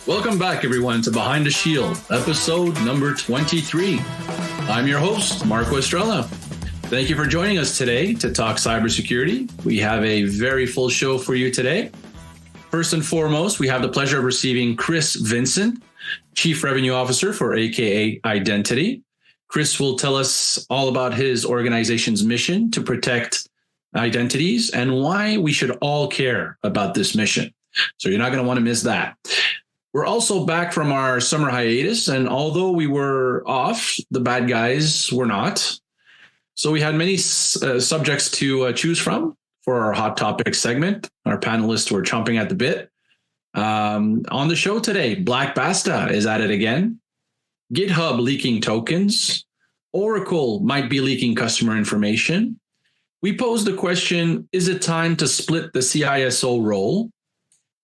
Welcome back, everyone, to Behind the Shield, episode number 23. I'm your host, Marco Estrella. Thank you for joining us today to talk cybersecurity. We have a very full show for you today. First and foremost, we have the pleasure of receiving Chris Vincent, Chief Revenue Officer for AKA Identity. Chris will tell us all about his organization's mission to protect identities and why we should all care about this mission. So you're not going to want to miss that. We're also back from our summer hiatus, and although we were off, the bad guys were not. So we had many subjects to choose from for our hot topic segment. Our panelists were chomping at the bit. On the show today, Black Basta is at it again. GitHub leaking tokens. Oracle might be leaking customer information. We posed the question, is it time to split the CISO role?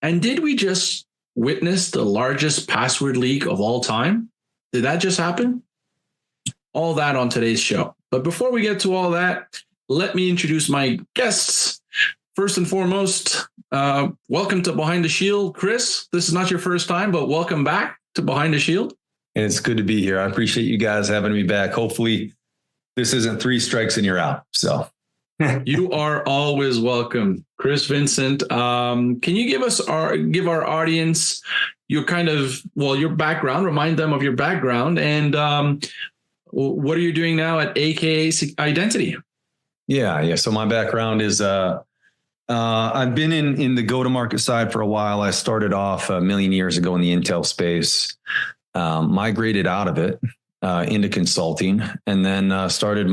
And did we just witness the largest password leak of all time? Did that just happen? All that on today's show. But before we get to all that, let me introduce my guests. First and foremost, welcome to Behind the Shield, Chris. This is not your first time, but welcome back to Behind the Shield. It's good to be here. I appreciate you guys having me back. Hopefully this isn't 3 strikes and you're out. So you are always welcome, Chris Vincent. Can you give our audience your your background, remind them of your background, and what are you doing now at AKA Identity? Yeah. So my background is I've been in the go-to-market side for a while. I started off a million years ago in the Intel space, migrated out of it into consulting, and then started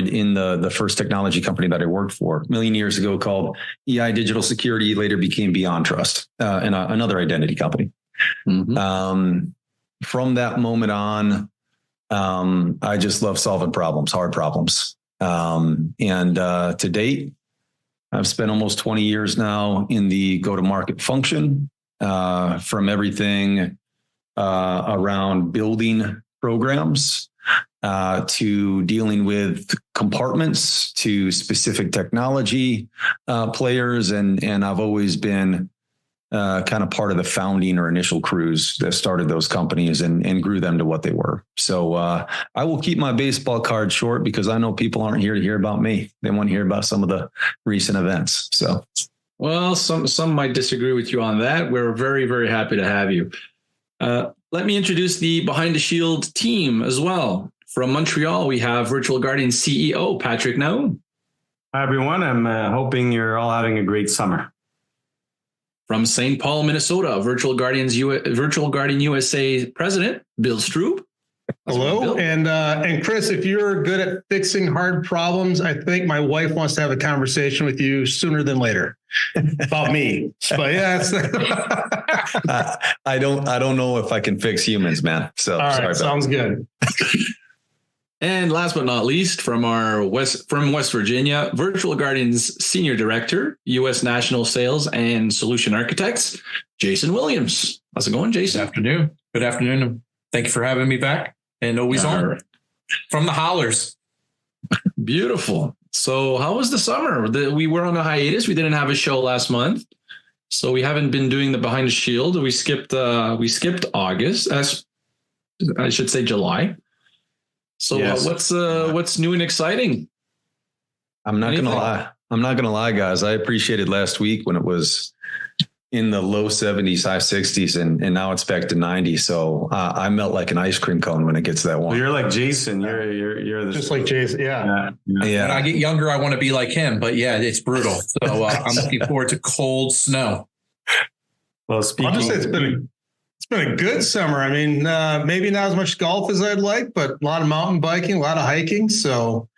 in the first technology company that I worked for a million years ago called EI Digital Security, later became Beyond Trust, and another identity company. Mm-hmm. From that moment on, I just love solving problems, hard problems. And to date, I've spent almost 20 years now in the go-to-market function, from everything around building programs to dealing with compartments to specific technology players. And I've always been kind of part of the founding or initial crews that started those companies and grew them to what they were. So I will keep my baseball card short because I know people aren't here to hear about me. They want to hear about some of the recent events. So, well, some might disagree with you on that. We're very, very happy to have you. Let me introduce the Behind the Shield team as well. From Montreal, we have Virtual Guardian CEO, Patrick Naum. Hi, everyone. I'm hoping you're all having a great summer. From St. Paul, Minnesota, Virtual Guardian USA President, Bill Stroop. Hello. And Chris, if you're good at fixing hard problems, I think my wife wants to have a conversation with you sooner than later about me. But yeah, I don't know if I can fix humans, man. So all right, sounds good. And last but not least, from West Virginia, Virtual Guardian's Senior Director, U.S. National Sales and Solution Architects, Jason Williams. How's it going, Jason? Good afternoon. Thank you for having me back. And always on from the hollers. Beautiful. So how was the summer? We were on a hiatus. We didn't have a show last month. So we haven't been doing the Behind the Shield. We skipped August, as I should say July. So yes. What's new and exciting? I'm not gonna lie, guys. I appreciated last week when it was in the low 70s, high 60s, and now it's back to 90. So I melt like an ice cream cone when it gets that warm. Well, you're like Jason. You're just like Jason. Yeah. When I get younger, I want to be like him. But yeah, it's brutal. So I'm looking forward to cold snow. Well, honestly, it's been a good summer. I mean, maybe not as much golf as I'd like, but a lot of mountain biking, a lot of hiking. So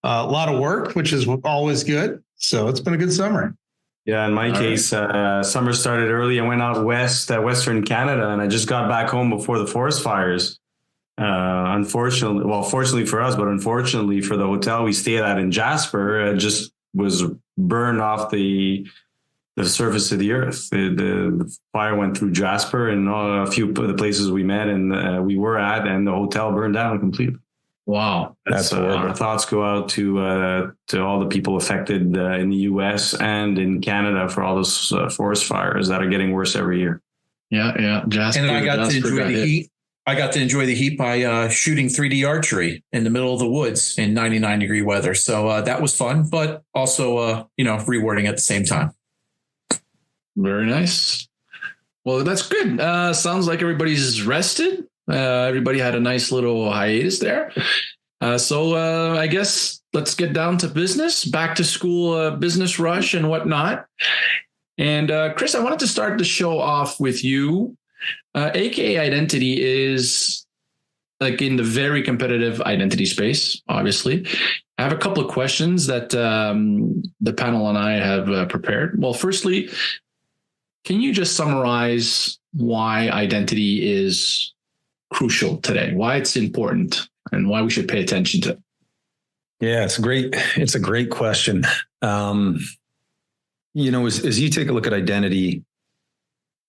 a lot of work, which is always good. So it's been a good summer. Yeah, in my case, summer started early. I went out west, Western Canada, and I just got back home before the forest fires. Fortunately for us, but unfortunately for the hotel we stayed at in Jasper, just was burned off the surface of the earth. The fire went through Jasper and a few of the places we met and we were at, and the hotel burned down completely. Wow. That's our thoughts go out to all the people affected in the US and in Canada for all those forest fires that are getting worse every year. Yeah. Jasper, and I got to enjoy the heat. I got to enjoy the heat by shooting 3D archery in the middle of the woods in 99-degree weather. So that was fun, but also, rewarding at the same time. Very nice. Well, that's good. Sounds like everybody's rested. Everybody had a nice little hiatus there. So I guess let's get down to business, back to school, business rush and whatnot. And Chris, I wanted to start the show off with you. AKA Identity is like in the very competitive identity space, obviously. I have a couple of questions that the panel and I have prepared. Well, firstly, can you just summarize why identity is crucial today, why it's important, and why we should pay attention to it? Yeah, it's a great question. As you take a look at identity,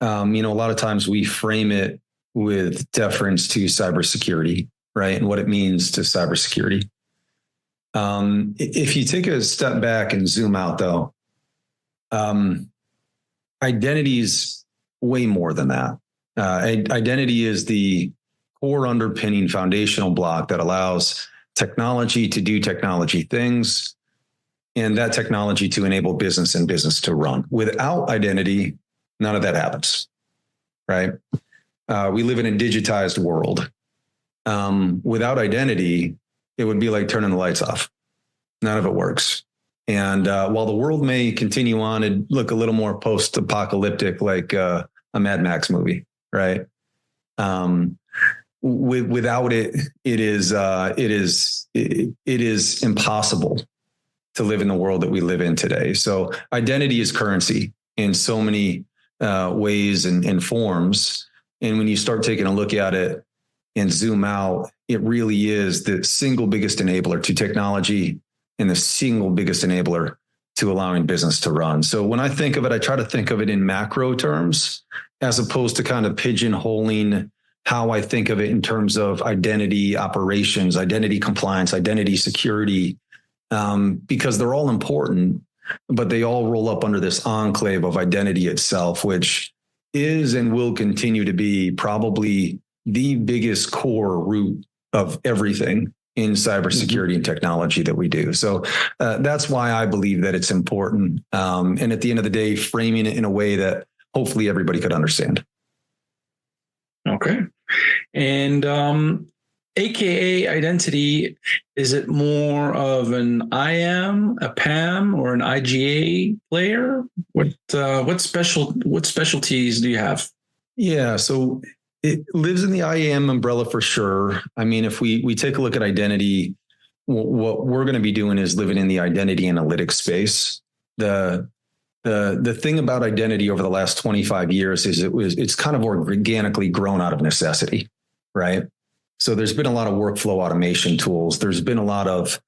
a lot of times we frame it with deference to cybersecurity, right? And what it means to cybersecurity. If you take a step back and zoom out, though, identity is way more than that. Identity is the core underpinning foundational block that allows technology to do technology things, and that technology to enable business and business to run. Without identity, none of that happens, right? We live in a digitized world. Without identity, it would be like turning the lights off. None of it works. And while the world may continue on and look a little more post-apocalyptic, like a Mad Max movie, right? Without it, it is impossible to live in the world that we live in today. So identity is currency in so many ways and forms. And when you start taking a look at it and zoom out, it really is the single biggest enabler to technology and the single biggest enabler to allowing business to run. So when I think of it, I try to think of it in macro terms, as opposed to kind of pigeonholing how I think of it in terms of identity operations, identity compliance, identity security, because they're all important, but they all roll up under this enclave of identity itself, which is and will continue to be probably the biggest core root of everything in cybersecurity and technology that we do. So that's why I believe that it's important. And at the end of the day, framing it in a way that hopefully everybody could understand. Okay. And AKA identity, is it more of an IAM, a PAM, or an IGA player? What specialties do you have? Yeah, so it lives in the IAM umbrella for sure. I mean, if we take a look at identity, what we're going to be doing is living in the identity analytics space. The thing about identity over the last 25 years is it's kind of organically grown out of necessity, right? So there's been a lot of workflow automation tools. There's been a lot of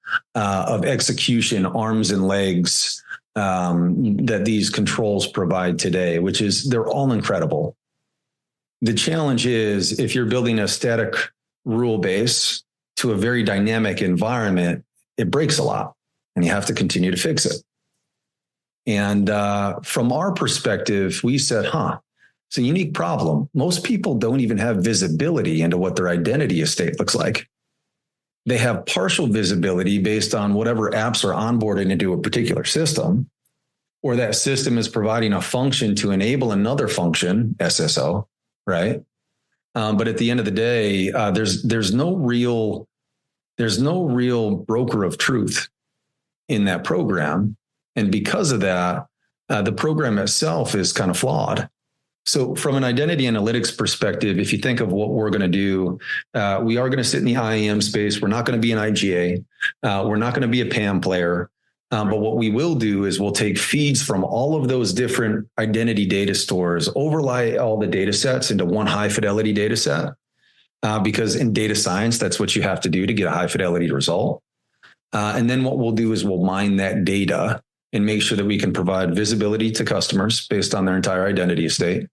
execution arms and legs that these controls provide today, which is they're all incredible. The challenge is if you're building a static rule base to a very dynamic environment, it breaks a lot and you have to continue to fix it. And from our perspective, we said, it's a unique problem. Most people don't even have visibility into what their identity estate looks like. They have partial visibility based on whatever apps are onboarded into a particular system, or that system is providing a function to enable another function, SSO, right? But at the end of the day, there's no real broker of truth in that program. And because of that, the program itself is kind of flawed. So from an identity analytics perspective, if you think of what we're going to do, we are going to sit in the IAM space. We're not going to be an IGA. We're not going to be a PAM player. But what we will do is we'll take feeds from all of those different identity data stores, overlay all the data sets into one high fidelity data set. Because in data science, that's what you have to do to get a high fidelity result. And then what we'll do is we'll mine that data and make sure that we can provide visibility to customers based on their entire identity estate,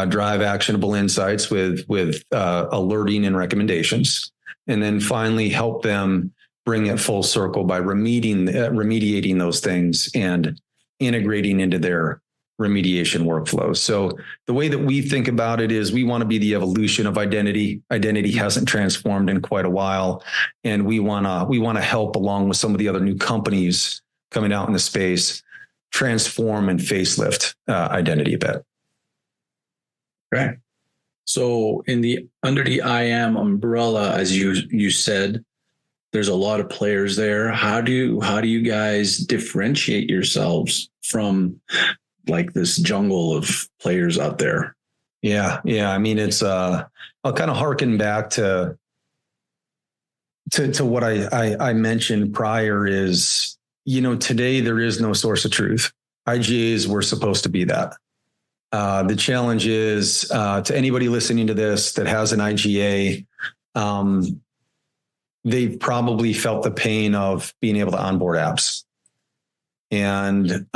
drive actionable insights with alerting and recommendations, and then finally help them bring it full circle by remediating those things and integrating into their remediation workflows. So the way that we think about it is we want to be the evolution of identity. Identity hasn't transformed in quite a while, and we want to help, along with some of the other new companies coming out in the space, transform and facelift identity a bit. Okay. So under the IAM umbrella, as you said, there's a lot of players there. How do you guys differentiate yourselves from like this jungle of players out there? Yeah. I mean, it's I'll kind of harken back to what I mentioned prior is, today there is no source of truth. IGAs were supposed to be that. The challenge is to anybody listening to this that has an IGA, they've probably felt the pain of being able to onboard apps. And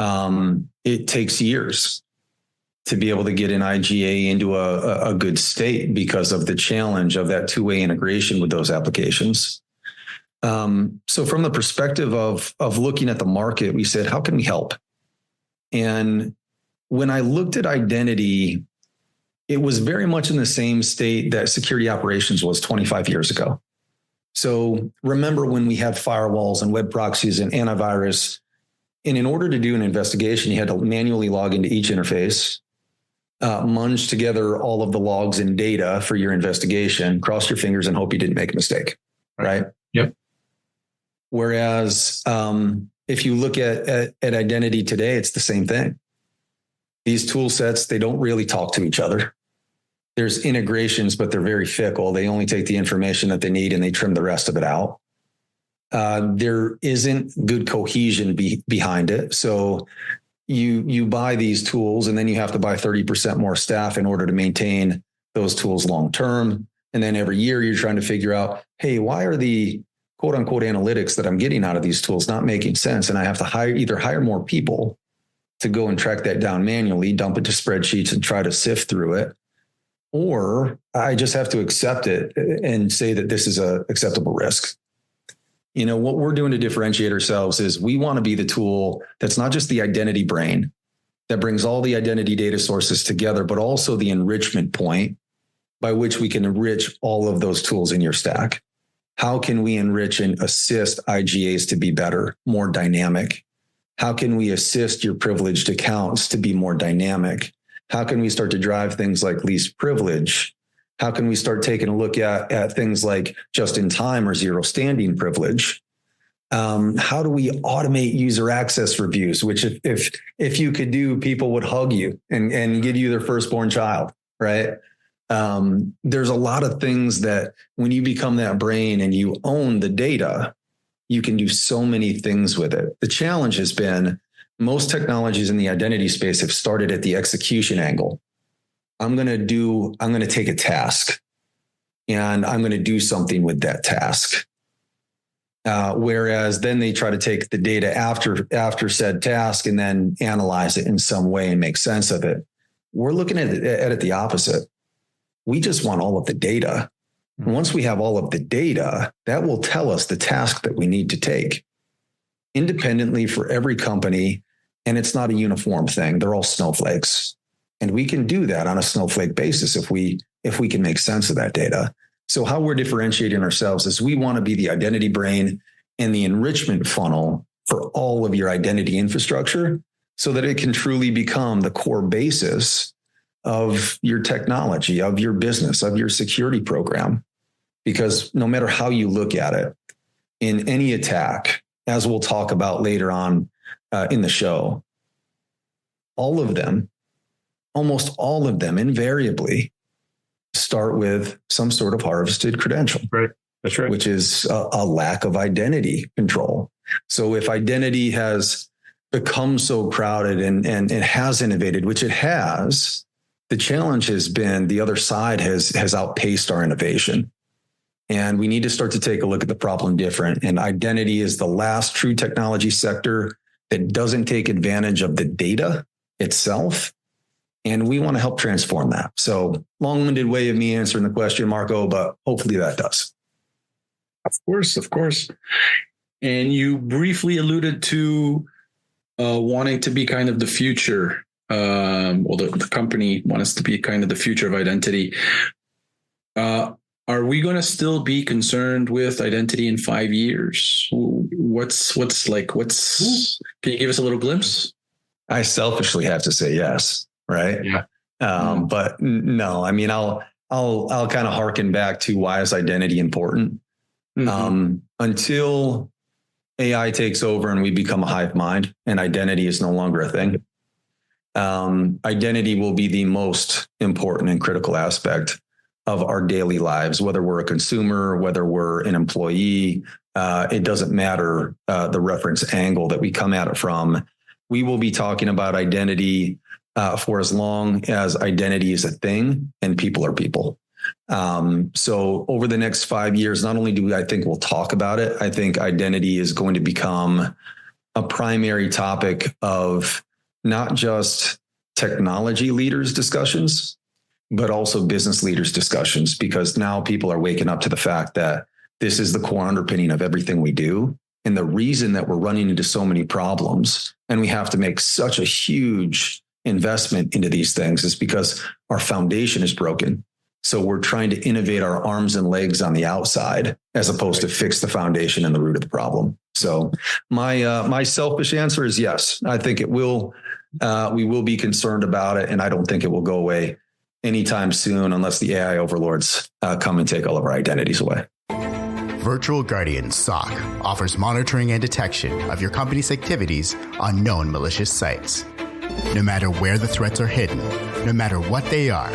it takes years to be able to get an IGA into a good state because of the challenge of that two-way integration with those applications. So from the perspective of looking at the market, we said, how can we help? And when I looked at identity, it was very much in the same state that security operations was 25 years ago. So remember when we had firewalls and web proxies and antivirus, and in order to do an investigation, you had to manually log into each interface, munge together all of the logs and data for your investigation, cross your fingers and hope you didn't make a mistake, right? Yep. Whereas if you look at identity today, it's the same thing. These tool sets, they don't really talk to each other. There's integrations, but they're very fickle. They only take the information that they need and they trim the rest of it out. There isn't good cohesion behind it. So you buy these tools and then you have to buy 30% more staff in order to maintain those tools long term. And then every year you're trying to figure out, hey, why are the quote unquote analytics that I'm getting out of these tools not making sense? And I have to either hire more people to go and track that down manually, dump it to spreadsheets and try to sift through it. Or I just have to accept it and say that this is an acceptable risk. What we're doing to differentiate ourselves is we want to be the tool that's not just the identity brain that brings all the identity data sources together, but also the enrichment point by which we can enrich all of those tools in your stack. How can we enrich and assist IGAs to be better, more dynamic? How can we assist your privileged accounts to be more dynamic? How can we start to drive things like least privilege? How can we start taking a look at things like just in time or zero standing privilege? How do we automate user access reviews, which if you could do, people would hug you and give you their firstborn child, right? There's a lot of things that when you become that brain and you own the data, you can do so many things with it. The challenge has been most technologies in the identity space have started at the execution angle. I'm going to take a task and I'm going to do something with that task. Whereas then they try to take the data after said task and then analyze it in some way and make sense of it. We're looking at it the opposite. We just want all of the data. And once we have all of the data, that will tell us the task that we need to take independently for every company. And it's not a uniform thing. They're all snowflakes. And we can do that on a snowflake basis if we can make sense of that data. So how we're differentiating ourselves is we want to be the identity brain and the enrichment funnel for all of your identity infrastructure so that it can truly become the core basis of your technology, of your business, of your security program. Because no matter how you look at it, in any attack, as we'll talk about later on in the show, almost all of them invariably start with some sort of harvested credential. Right. That's right. Which is a lack of identity control. So if identity has become so crowded and it has innovated, which it has, the challenge has been the other side has outpaced our innovation. And we need to start to take a look at the problem different. And identity is the last true technology sector that doesn't take advantage of the data itself. And we want to help transform that. So long-winded way of me answering the question, Marco, but hopefully that does. Of course. And you briefly alluded to wanting to be kind of the future the company wants to be kind of the future of identity. Are we going to still be concerned with identity in 5 years? Can you give us a little glimpse? I selfishly have to say yes. Right. Yeah. But no, I mean, I'll kind of harken back to why is identity important? Until AI takes over and we become a hive mind and identity is no longer a thing. Identity will be the most important and critical aspect of our daily lives, whether we're a consumer, whether we're an employee, it doesn't matter the reference angle that we come at it from. We will be talking about identity for as long as identity is a thing and people are people. So over the next 5 years, not only do I think we'll talk about it, I think identity is going to become a primary topic of not just technology leaders discussions, but also business leaders discussions, because now people are waking up to the fact that this is the core underpinning of everything we do. And the reason that we're running into so many problems and we have to make such a huge investment into these things is because our foundation is broken. So we're trying to innovate our arms and legs on the outside as opposed to fix the foundation and the root of the problem. So my selfish answer is yes. I think it will. We will be concerned about it, and I don't think it will go away anytime soon unless the AI overlords come and take all of our identities away. Virtual Guardian SOC offers monitoring and detection of your company's activities on known malicious sites. No matter where the threats are hidden, no matter what they are,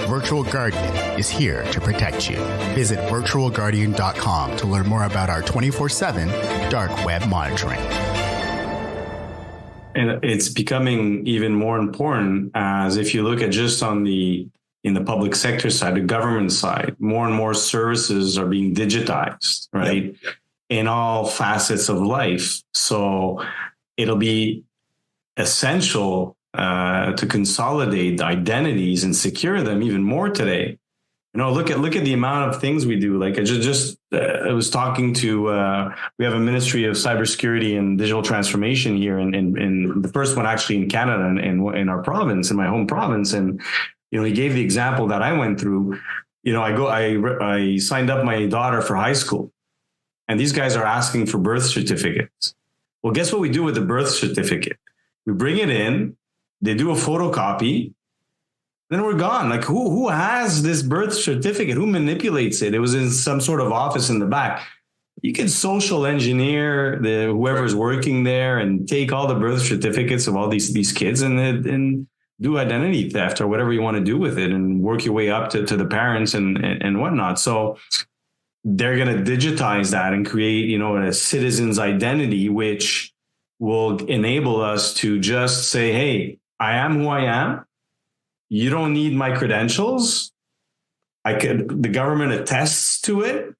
Virtual Guardian is here to protect you. Visit virtualguardian.com to learn more about our 24/7 dark web monitoring. And it's becoming even more important as if you look at just in the public sector side, the government side, more and more services are being digitized, right? Yep. In all facets of life. So it'll be essential to consolidate identities and secure them even more today. Look at the amount of things we do. Like I was talking to, we have a Ministry of Cybersecurity and Digital Transformation here, and the first one actually in Canada and in our province, in my home province. And, he gave the example that I went through. I signed up my daughter for high school, and these guys are asking for birth certificates. Well, guess what we do with the birth certificate? We bring it in, they do a photocopy, then we're gone. Like who has this birth certificate? Who manipulates it? It was in some sort of office in the back. You can social engineer whoever's working there and take all the birth certificates of all these kids and do identity theft or whatever you want to do with it and work your way up to the parents and whatnot. So they're going to digitize that and create, a citizen's identity, which will enable us to just say, hey, I am who I am. You don't need my credentials. The government attests to it.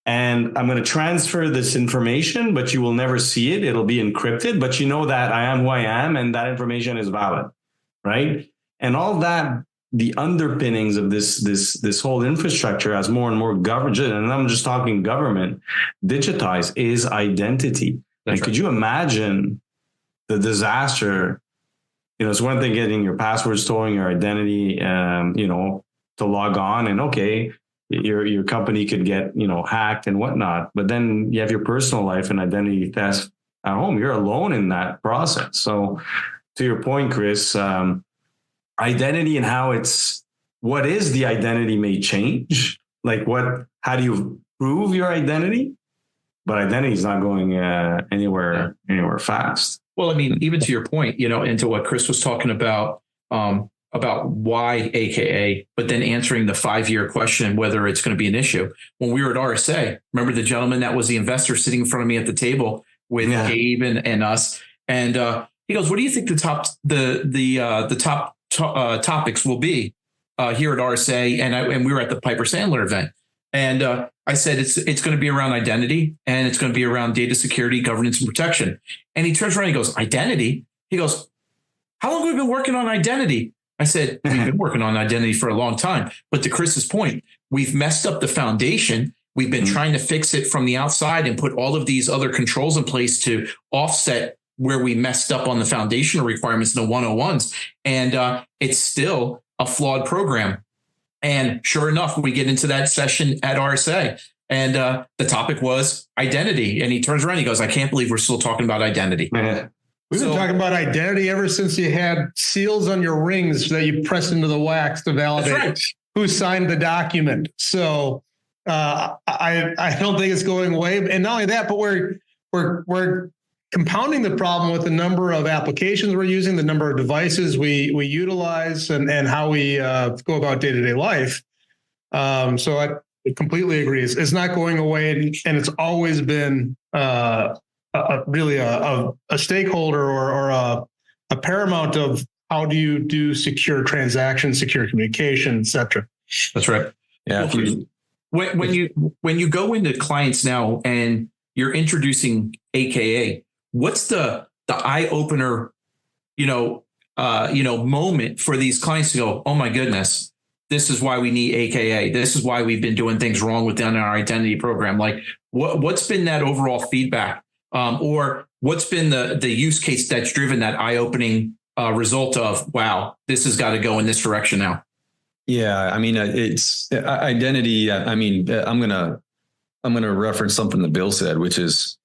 And I'm going to transfer this information, but you will never see it. It'll be encrypted, but you know that I am who I am and that information is valid, right? And all that, the underpinnings of this whole infrastructure as more and more government, and I'm just talking government, digitized, is identity. And could you imagine the disaster? It's one thing getting your password stolen, your identity, to log on, and okay, your company could get, hacked and whatnot. But then you have your personal life and identity theft at home. You're alone in that process. So to your point, Chris, identity and what is the identity may change. Like how do you prove your identity? But identity is not going anywhere fast. Well, I mean, even to your point, into what Chris was talking about why AKA, but then answering the 5-year question, whether it's going to be an issue. When we were at RSA, remember the gentleman that was the investor sitting in front of me at the table with Gabe and us. And he goes, what do you think the top topics will be here at RSA? And we were at the Piper Sandler event. And I said, it's going to be around identity, and it's going to be around data security, governance, and protection. And he turns around and he goes, identity? He goes, how long have we been working on identity? I said, we've been working on identity for a long time. But to Chris's point, we've messed up the foundation. We've been trying to fix it from the outside and put all of these other controls in place to offset where we messed up on the foundational requirements and the 101s. And it's still a flawed program. And sure enough, we get into that session at RSA. And the topic was identity. And he turns around, he goes, I can't believe we're still talking about identity. We've been talking about identity ever since you had seals on your rings that you pressed into the wax to validate who signed the document. So I don't think it's going away. And not only that, but we're compounding the problem with the number of applications we're using, the number of devices we utilize, and how we go about day-to-day life. So I completely agree. It's not going away, and it's always been really a stakeholder or a paramount of how do you do secure transactions, secure communication, et cetera. That's right. Yeah. Well, when you go into clients now and you're introducing AKA, what's the eye opener, moment for these clients to go, oh my goodness, this is why we need AKA. This is why we've been doing things wrong within our identity program. Like what's been that overall feedback, or what's been the use case that's driven that eye opening result of, wow, this has got to go in this direction now. Yeah. I mean, it's identity. I mean, I'm going to reference something that Bill said, which is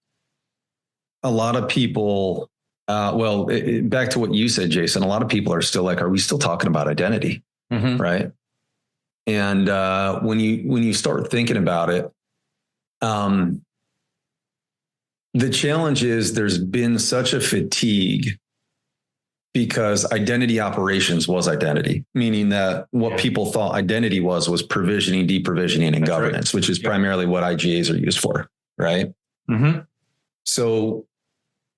a lot of people, back to what you said, Jason, a lot of people are still like, are we still talking about identity? Mm-hmm. Right. And when you start thinking about it, the challenge is there's been such a fatigue because identity operations was identity, meaning that what people thought identity was provisioning, deprovisioning, and governance, which is primarily what IGAs are used for. Right. Mm-hmm. So,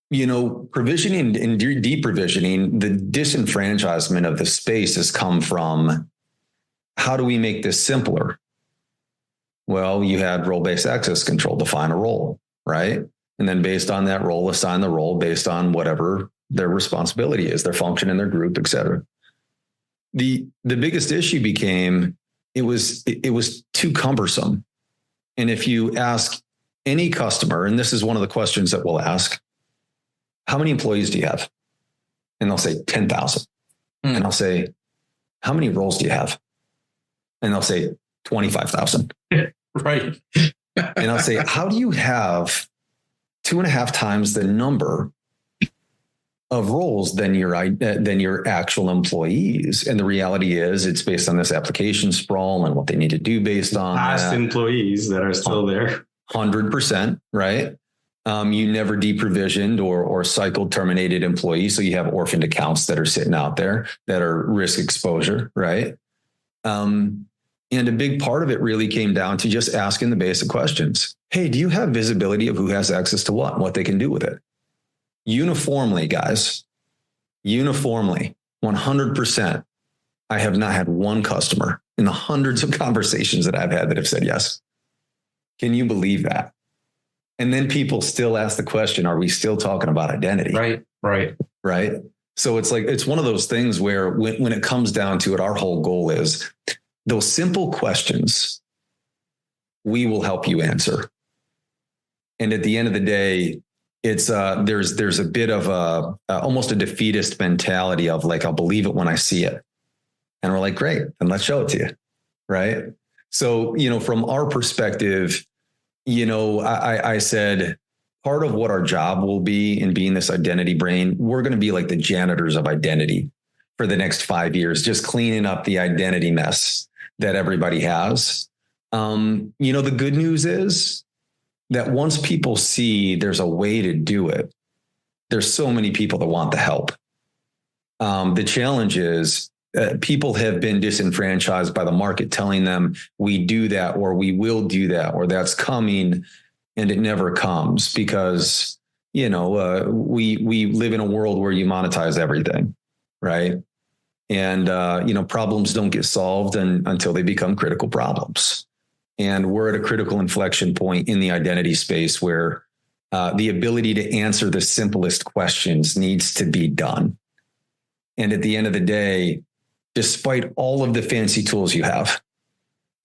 provisioning and deprovisioning, the disenfranchisement of the space has come from, how do we make this simpler? Well, you had role-based access control, define a role, right? And then based on that role, assign the role based on whatever their responsibility is, their function in their group, et cetera. The biggest issue became it was too cumbersome. And if you ask any customer, and this is one of the questions that we'll ask, how many employees do you have? And they'll say 10,000. And I'll say, how many roles do you have? And they'll say 25,000. Right. And I'll say, how do you have 2.5 times the number of roles than your actual employees? And the reality is it's based on this application sprawl and what they need to do based on past employees that are still there. 100%, right? You never deprovisioned or cycled terminated employees. So you have orphaned accounts that are sitting out there that are risk exposure, right? And a big part of it really came down to just asking the basic questions. Hey, do you have visibility of who has access to what and what they can do with it? Uniformly, guys, 100%. I have not had one customer in the hundreds of conversations that I've had that have said yes. Can you believe that? And then people still ask the question, are we still talking about identity? Right. So it's like, it's one of those things where when it comes down to it, our whole goal is those simple questions we will help you answer. And at the end of the day, it's there's a bit of almost a defeatist mentality of like, I'll believe it when I see it. And we're like, great, then let's show it to you. Right. So, from our perspective, I said part of what our job will be in being this identity brain, we're going to be like the janitors of identity for the next 5 years, just cleaning up the identity mess that everybody has. The good news is that once people see there's a way to do it, there's so many people that want the help. The challenge is people have been disenfranchised by the market telling them we do that, or we will do that, or that's coming, and it never comes because, we live in a world where you monetize everything, right? And, problems don't get solved until they become critical problems. And we're at a critical inflection point in the identity space where the ability to answer the simplest questions needs to be done. And at the end of the day, despite all of the fancy tools you have,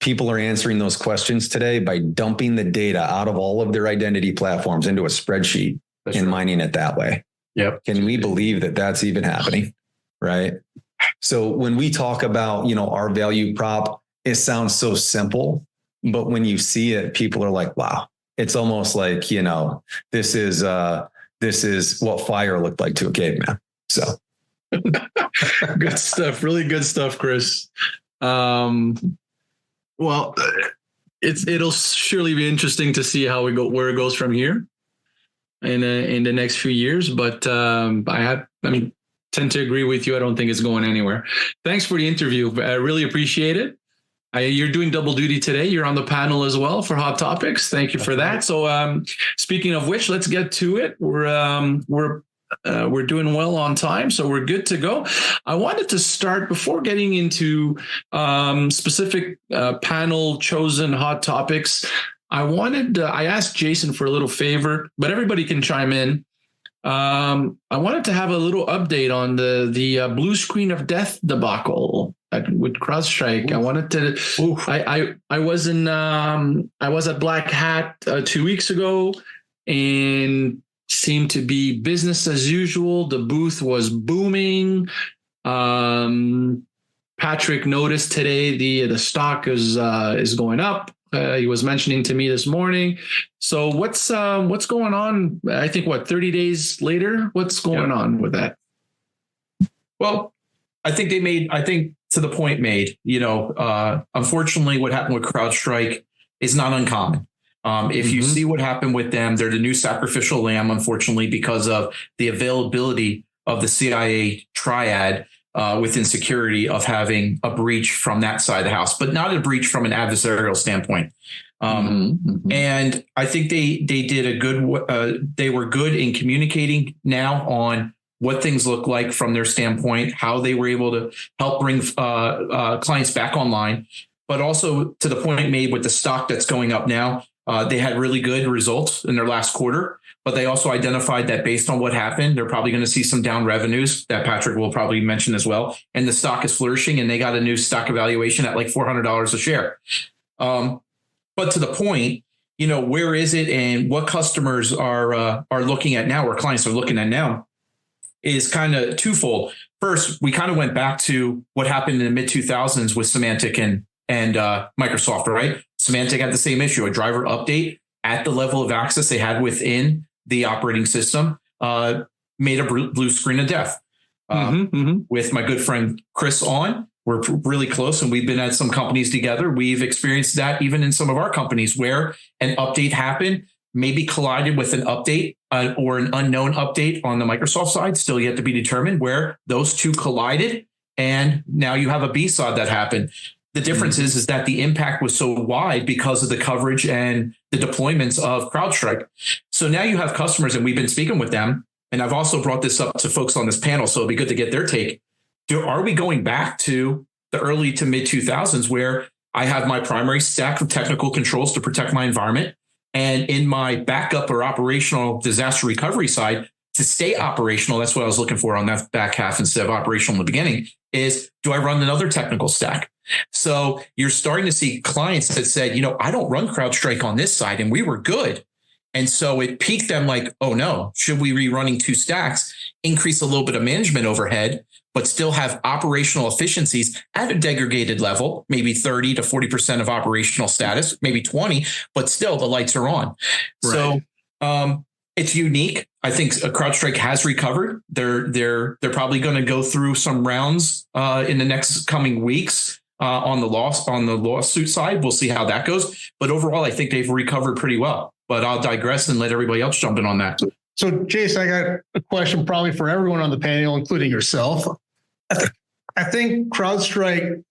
people are answering those questions today by dumping the data out of all of their identity platforms into a spreadsheet and mining it that way. Yep. Can we believe that that's even happening? Right. So when we talk about, our value prop, it sounds so simple, but when you see it, people are like, wow, it's almost like, this is what fire looked like to a caveman. So good stuff. Really good stuff, Chris. Well, it'll surely be interesting to see where it goes from here in the next few years. But tend to agree with you. I don't think it's going anywhere. Thanks for the interview. I really appreciate it. You're doing double duty today. You're on the panel as well for Hot Topics. Thank you for that. So speaking of which, let's get to it. We're doing well on time, so we're good to go. I wanted to start before getting into specific panel chosen hot topics. I asked Jason for a little favor, but everybody can chime in. I wanted to have a little update on the blue screen of death debacle with CrowdStrike. I wanted to. I was at Black Hat 2 weeks ago, and seemed to be business as usual. The booth was booming. Patrick noticed today the stock is going up. He was mentioning to me this morning. So what's going on? I think 30 days later, what's going on with that? Well, I think to the point made, unfortunately what happened with CrowdStrike is not uncommon. If you see what happened with them, they're the new sacrificial lamb, unfortunately, because of the availability of the CIA triad within security of having a breach from that side of the house, but not a breach from an adversarial standpoint. And I think they did a good, they were good in communicating now on what things look like from their standpoint, how they were able to help bring clients back online, but also to the point made with the stock that's going up now. They had really good results in their last quarter, but they also identified that based on what happened, they're probably going to see some down revenues that Patrick will probably mention as well. And the stock is flourishing, and they got a new stock evaluation at like $400 a share. But to the point, where is it and what customers are looking at now, or clients are looking at now, is kind of twofold. First, we kind of went back to what happened in the mid 2000s with Symantec and Microsoft, right? Symantec had the same issue, a driver update at the level of access they had within the operating system made a blue screen of death. With my good friend Chris on, we're really close, and we've been at some companies together. We've experienced that even in some of our companies where an update happened, maybe collided with an update or an unknown update on the Microsoft side, still yet to be determined, where those two collided, and now you have a BSOD that happened. The difference is that the impact was so wide because of the coverage and the deployments of CrowdStrike. So now you have customers, and we've been speaking with them, and I've also brought this up to folks on this panel, so it'd be good to get their take. Are we going back to the early to mid 2000s where I have my primary stack of technical controls to protect my environment, and in my backup or operational disaster recovery side, to stay operational, that's what I was looking for on that back half instead of operational in the beginning, is do I run another technical stack? So you're starting to see clients that said, I don't run CrowdStrike on this side, and we were good. And so it piqued them like, oh no, should we be running two stacks, increase a little bit of management overhead, but still have operational efficiencies at a degraded level, maybe 30 to 40% of operational status, maybe 20, but still the lights are on. Right. So it's unique. I think CrowdStrike has recovered. They're probably going to go through some rounds in the next coming weeks on the lawsuit side. We'll see how that goes. But overall, I think they've recovered pretty well. But I'll digress and let everybody else jump in on that. So, Jason, I got a question probably for everyone on the panel, including yourself. I think CrowdStrike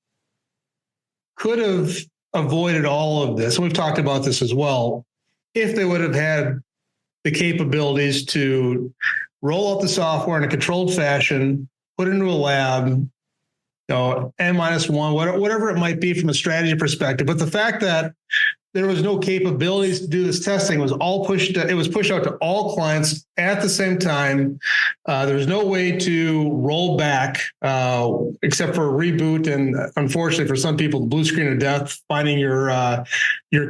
could have avoided all of this, and we've talked about this as well, if they would have had the capabilities to roll out the software in a controlled fashion, put it into a lab, N-1, whatever it might be from a strategy perspective. But the fact that there was no capabilities to do this testing. It was pushed out to all clients at the same time. There was no way to roll back except for a reboot. And unfortunately for some people, the blue screen of death, finding your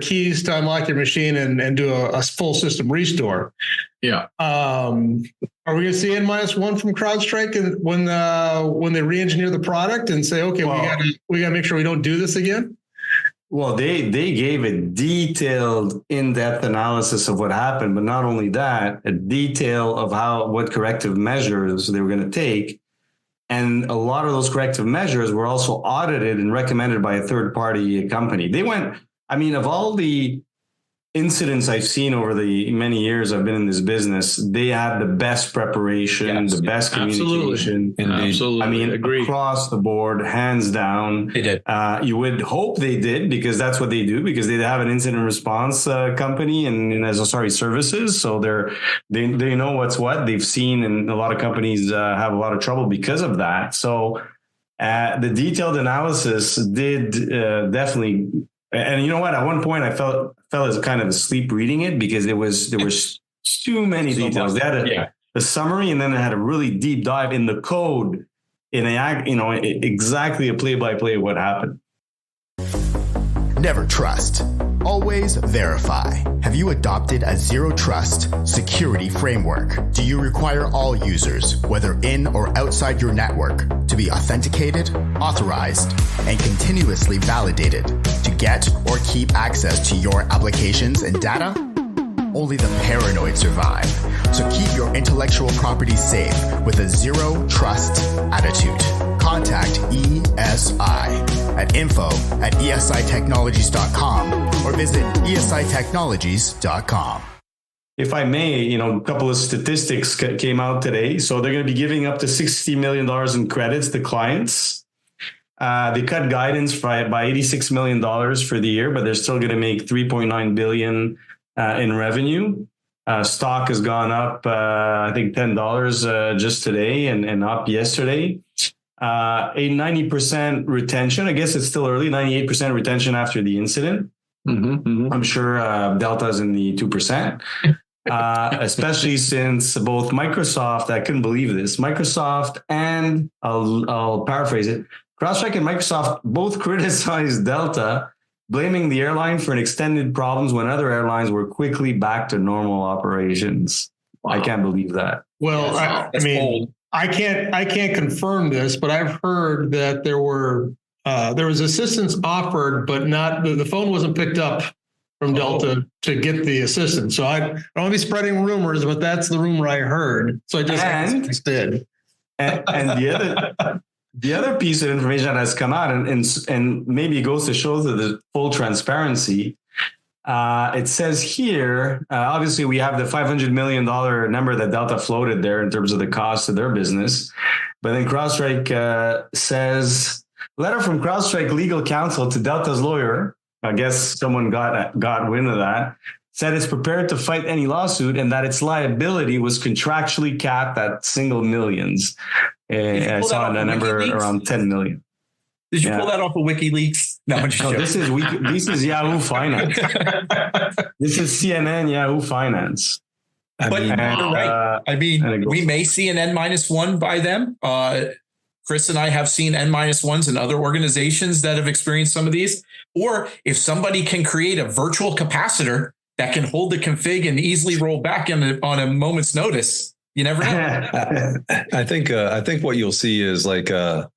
keys to unlock your machine and do a full system restore. Yeah. Are we going to see N-1 from CrowdStrike when they re-engineer the product and say, okay, we got to make sure we don't do this again? Well, they gave a detailed, in-depth analysis of what happened, but not only that, a detail of what corrective measures they were going to take. And a lot of those corrective measures were also audited and recommended by a third-party company. Of all the incidents I've seen over the many years I've been in this business, they had the best preparation, the best communication. Absolutely. Agreed. Across the board, hands down. They did. You would hope they did, because that's what they do, because they have an incident response company and services. So they know what's what. They've seen, and a lot of companies have a lot of trouble because of that. So the detailed analysis did definitely. And you know what? At one point, I fell as kind of asleep reading it, because there was too many details. They had a summary, and then they had a really deep dive in the code, exactly a play-by-play of what happened. Never trust. Always verify. Have you adopted a zero trust security framework? Do you require all users, whether in or outside your network, to be authenticated, authorized, and continuously validated to get or keep access to your applications and data? Only the paranoid survive. So keep your intellectual property safe with a zero trust attitude. Contact ESI at info@esitechnologies.com or visit esitechnologies.com. If I may, a couple of statistics came out today. So they're going to be giving up to $60 million in credits to clients. They cut guidance by $86 million for the year, but they're still going to make $3.9 billion in revenue. Stock has gone up, I think $10 just today and up yesterday. A 90% retention. I guess it's still early, 98% retention after the incident. I'm sure Delta's in the 2%, especially since both Microsoft, I couldn't believe this, Microsoft and I'll paraphrase it, CrowdStrike and Microsoft both criticized Delta, blaming the airline for an extended problems when other airlines were quickly back to normal operations. Wow. I can't believe that. Well, I can't confirm this, but I've heard that there was assistance offered, but not the phone wasn't picked up from Delta to get the assistance. So I don't want to be spreading rumors, but that's the rumor I heard. So I just did. And the other piece of information that has come out, and maybe it goes to show the full transparency. It says here, obviously we have the $500 million number that Delta floated there in terms of the cost of their business. But then CrowdStrike says, letter from CrowdStrike legal counsel to Delta's lawyer. I guess someone got wind of that. Said it's prepared to fight any lawsuit and that its liability was contractually capped at single millions. I saw a number around 10 million. Did you pull that off of WikiLeaks? No, this is Yahoo Finance. This is CNN Yahoo Finance. We may see an N-1 by them. Chris and I have seen N-1s in other organizations that have experienced some of these. Or if somebody can create a virtual capacitor that can hold the config and easily roll back on a moment's notice, you never know. I think what you'll see is like the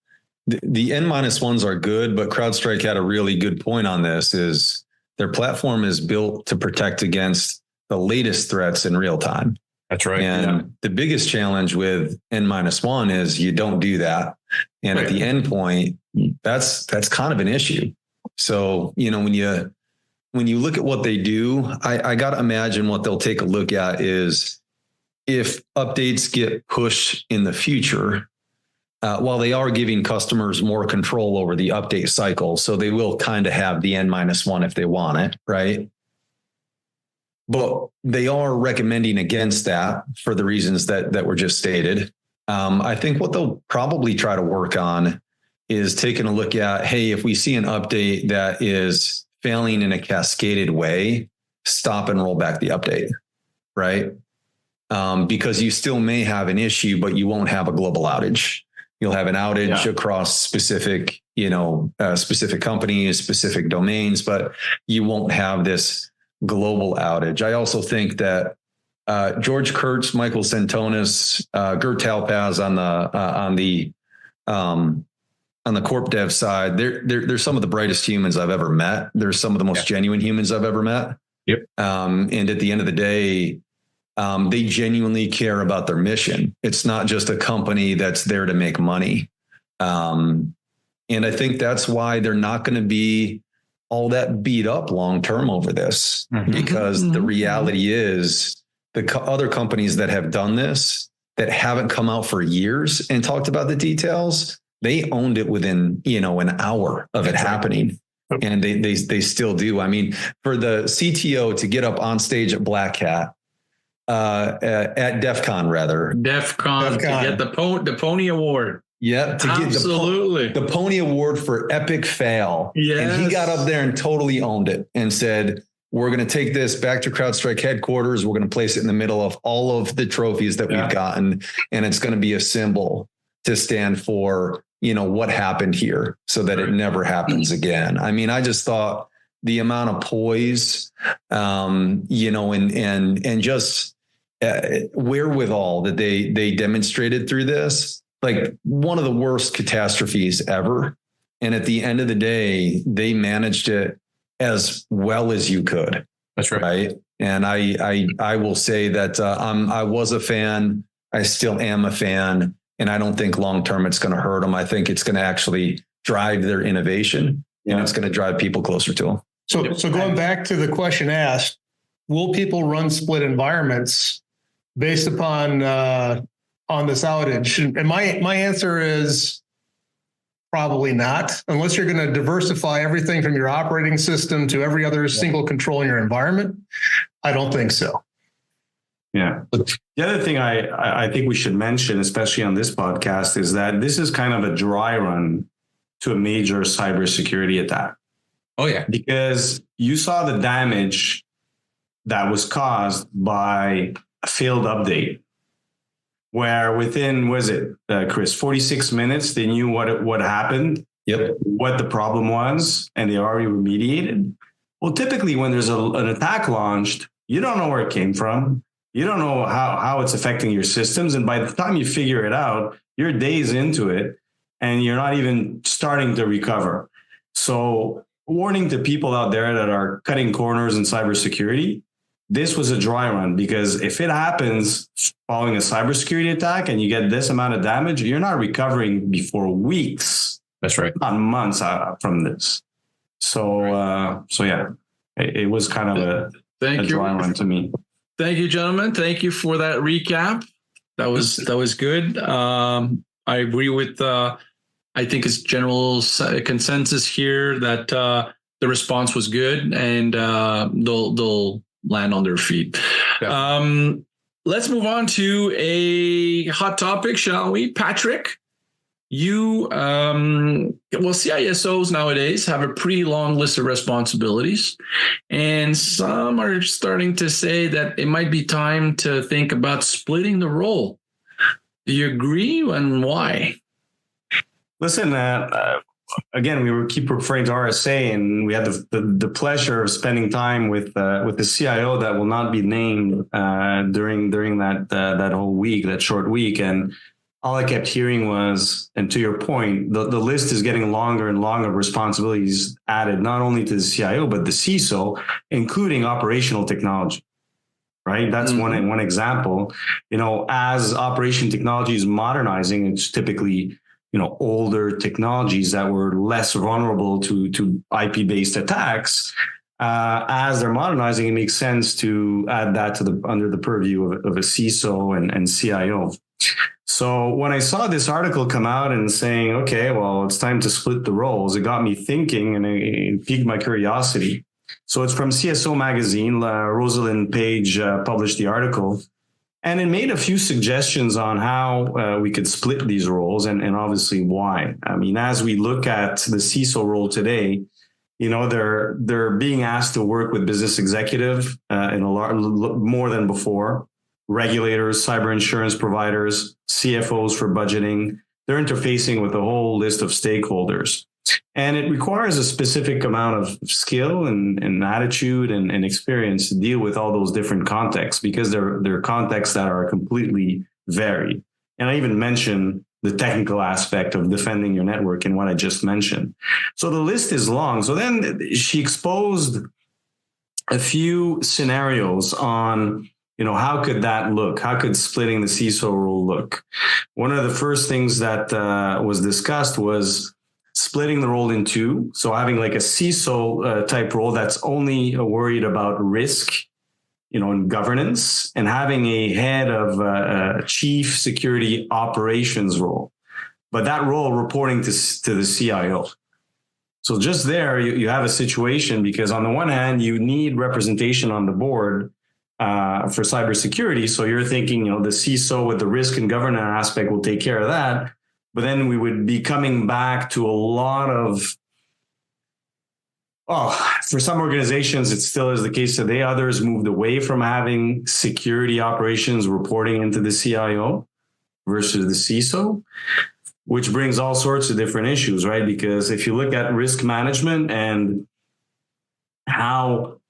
N-1s are good, but CrowdStrike had a really good point on this. Is their platform is built to protect against the latest threats in real time. That's right. And the biggest challenge with N-1 is you don't do that. And at the endpoint, that's kind of an issue. So, when you look at what they do, I got to imagine what they'll take a look at is if updates get pushed in the future, while they are giving customers more control over the update cycle. So they will kind of have the N-1 if they want it, right? But they are recommending against that for the reasons that were just stated. I think what they'll probably try to work on is taking a look at, hey, if we see an update that is failing in a cascaded way, stop and roll back the update, right? Because you still may have an issue, but you won't have a global outage. You'll have an outage across specific, specific companies, specific domains, but you won't have this global outage. I also think that George Kurtz, Michael Santonis, Gert Talpaz on the corp dev side, they're some of the brightest humans I've ever met. They're some of the most genuine humans I've ever met. Yep. And at the end of the day, they genuinely care about their mission. It's not just a company that's there to make money. And I think that's why they're not going to be all that beat up long term over this, because the reality is the other companies that have done this, that haven't come out for years and talked about the details, they owned it within, an hour of it happening. And they still do. I mean, for the CTO to get up on stage at Black Hat, at DEF CON, to get the Pony Award. Yeah, to Absolutely. get the Pony Award for epic fail. Yes. And he got up there and totally owned it and said, we're going to take this back to CrowdStrike headquarters. We're going to place it in the middle of all of the trophies that we've gotten. And it's going to be a symbol to stand for, what happened here so that it never happens again. I mean, I just thought the amount of poise, and just wherewithal that they demonstrated through this, like one of the worst catastrophes ever. And at the end of the day, they managed it as well as you could. That's right. Right. And I will say that I was a fan. I still am a fan. And I don't think long term it's going to hurt them. I think it's going to actually drive their innovation, and it's going to drive people closer to them. So going back to the question asked, will people run split environments based upon on this outage? And my answer is probably not, unless you're going to diversify everything from your operating system to every other single control in your environment. I don't think so. Yeah. The other thing I think we should mention, especially on this podcast, is that this is kind of a dry run to a major cybersecurity attack. Oh, yeah. Because you saw the damage that was caused by a failed update, where within, Chris, 46 minutes, they knew what happened, what the problem was, and they already remediated. Well, typically when there's an attack launched, you don't know where it came from. You don't know how it's affecting your systems. And by the time you figure it out, you're days into it and you're not even starting to recover. So warning to people out there that are cutting corners in cybersecurity, this was a dry run, because if it happens following a cybersecurity attack and you get this amount of damage, you're not recovering before weeks. That's right. Not months from this. So yeah, it was kind of a dry run to me. Thank you, gentlemen. Thank you for that recap. That was good. I agree with. I think it's general consensus here that the response was good, and they'll land on their feet. Yeah. Let's move on to a hot topic, shall we, Patrick? CISOs nowadays have a pretty long list of responsibilities, and some are starting to say that it might be time to think about splitting the role. Do you agree, and why? Listen, again, we keep referring to RSA, and we had the pleasure of spending time with the CIO that will not be named during that whole week, that short week, and all I kept hearing was, and to your point, the list is getting longer and longer, responsibilities added not only to the CIO, but the CISO, including operational technology, right? That's one example. As operation technology is modernizing, it's typically, older technologies that were less vulnerable to IP-based attacks. As they're modernizing, it makes sense to add that under the purview of a CISO and CIO. So when I saw this article come out and saying, okay, well, it's time to split the roles, it got me thinking, and it piqued my curiosity. So it's from CSO Magazine. Rosalind Page published the article, and it made a few suggestions on how we could split these roles and obviously why. I mean, as we look at the CISO role today, they're being asked to work with business executive in a lot more than before, regulators, cyber insurance providers, CFOs for budgeting. They're interfacing with a whole list of stakeholders. And it requires a specific amount of skill and attitude and experience to deal with all those different contexts, because they're contexts that are completely varied. And I even mentioned the technical aspect of defending your network in what I just mentioned. So the list is long. So then she exposed a few scenarios on, how could that look? How could splitting the CISO role look? One of the first things that was discussed was splitting the role in two. So having like a CISO type role that's only worried about risk, and governance, and having a head of a chief security operations role, but that role reporting to the CIO. So just there, you have a situation, because on the one hand, you need representation on the board for cybersecurity. So you're thinking, the CISO with the risk and governance aspect will take care of that. But then we would be coming back to a lot of, for some organizations, it still is the case today. Others moved away from having security operations reporting into the CIO versus the CISO, which brings all sorts of different issues, right? Because if you look at risk management and how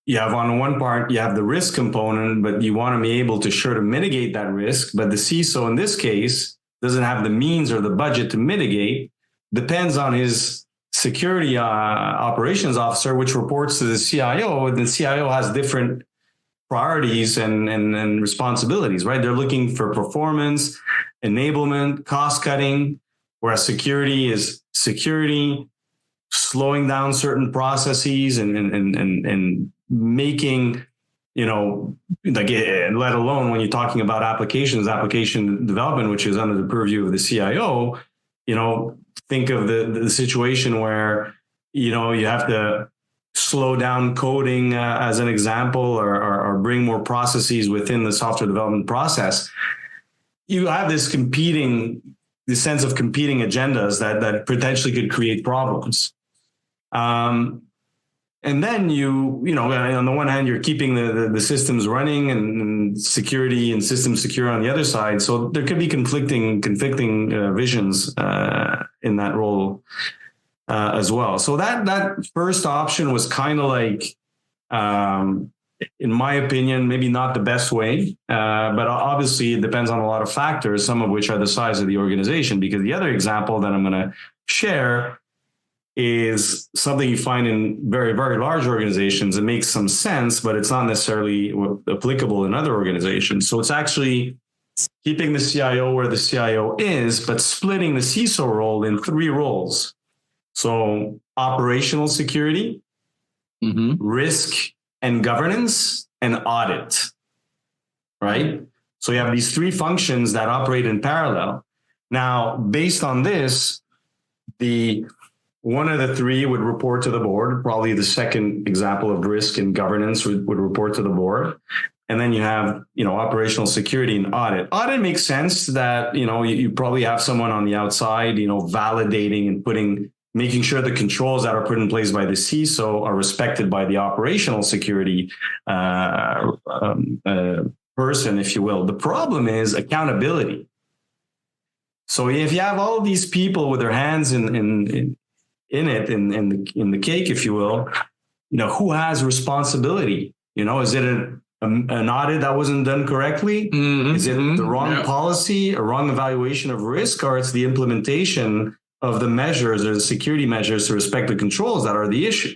you have on one part, you have the risk component, but you want to be able to mitigate that risk. But the CISO in this case doesn't have the means or the budget to mitigate, depends on his security operations officer, which reports to the CIO. And the CIO has different priorities and responsibilities, right? They're looking for performance, enablement, cost cutting, whereas security is security, slowing down certain processes and making, like, let alone when you're talking about application development, which is under the purview of the CIO, think of the situation where, you have to slow down coding as an example, or bring more processes within the software development process. You have this sense of competing agendas that potentially could create problems. And then on the one hand, you're keeping the systems running and security and systems secure on the other side. So there could be conflicting visions in that role as well. So that first option was kind of like, in my opinion, maybe not the best way, but obviously it depends on a lot of factors, some of which are the size of the organization. Because the other example that I'm going to share is something you find in very, very large organizations. It makes some sense, but it's not necessarily applicable in other organizations. So it's actually keeping the CIO where the CIO is, but splitting the CISO role in three roles. So operational security, risk and governance, and audit, right? So you have these three functions that operate in parallel. Now, based on this, one of the three would report to the board. Probably the second example of risk and governance would report to the board. And then you have, operational security and audit. Audit makes sense that, you probably have someone on the outside, validating and making sure the controls that are put in place by the CISO are respected by the operational security person, if you will. The problem is accountability. So if you have all of these people with their hands in the cake, if you will, who has responsibility? Is it an audit that wasn't done correctly? Is it the wrong policy, a wrong evaluation of risk, or it's the implementation of the measures or the security measures to respect the controls that are the issue?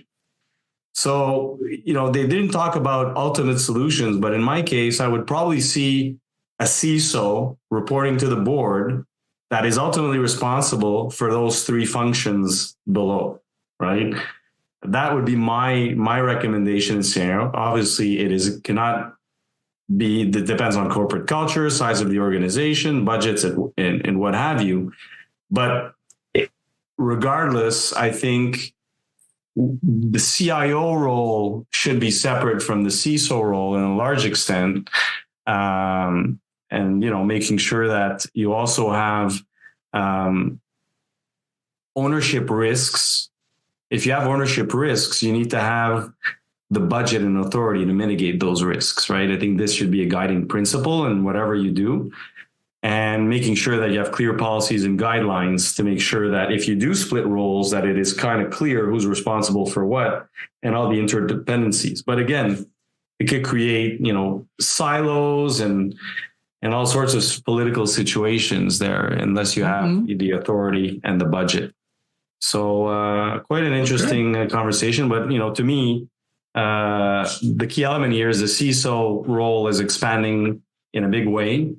So, they didn't talk about ultimate solutions, but in my case, I would probably see a CISO reporting to the board that is ultimately responsible for those three functions below, right? That would be my recommendation in scenario. Obviously, it cannot be, it depends on corporate culture, size of the organization, budgets, and what have you. But regardless, I think the CIO role should be separate from the CISO role in a large extent. And, making sure that you also have ownership risks if you have ownership risks, you need to have the budget and authority to mitigate those risks, right? I think this should be a guiding principle in whatever you do, and making sure that you have clear policies and guidelines to make sure that if you do split roles, that it is kind of clear who's responsible for what and all the interdependencies. But again, it could create, silos and all sorts of political situations there unless you have the authority and the budget. So quite an interesting conversation. But, to me, the key element here is the CISO role is expanding in a big way,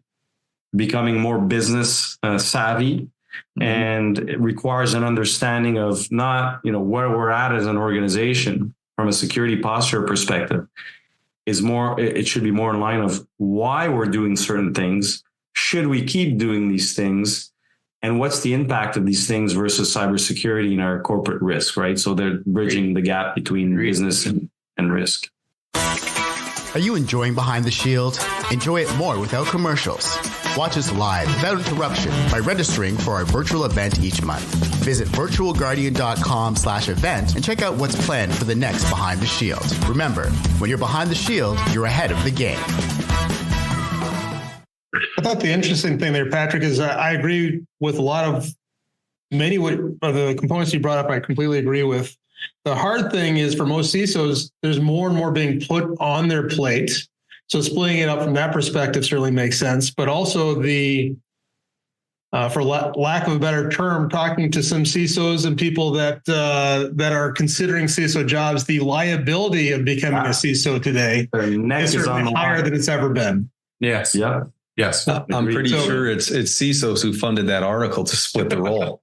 becoming more business savvy, and it requires an understanding of not, where we're at as an organization from a security posture perspective. It should be more in line of why we're doing certain things. Should we keep doing these things? And what's the impact of these things versus cybersecurity and our corporate risk, right? So they're bridging the gap between business and risk. Are you enjoying Behind the Shield? Enjoy it more without commercials. Watch us live without interruption by registering for our virtual event each month. Visit virtualguardian.com/event and check out what's planned for the next Behind the Shield. Remember, when you're behind the shield, you're ahead of the game. I thought the interesting thing there, Patrick, is I agree with many of the components you brought up. I completely agree with. The hard thing is for most CISOs, there's more and more being put on their plate. So splitting it up from that perspective certainly makes sense. But also for lack of a better term, talking to some CISOs and people that are considering CISO jobs, the liability of becoming a CISO today is certainly higher than it's ever been. Yes. Yeah. Yes. I'm pretty sure it's CISOs who funded that article to split the role.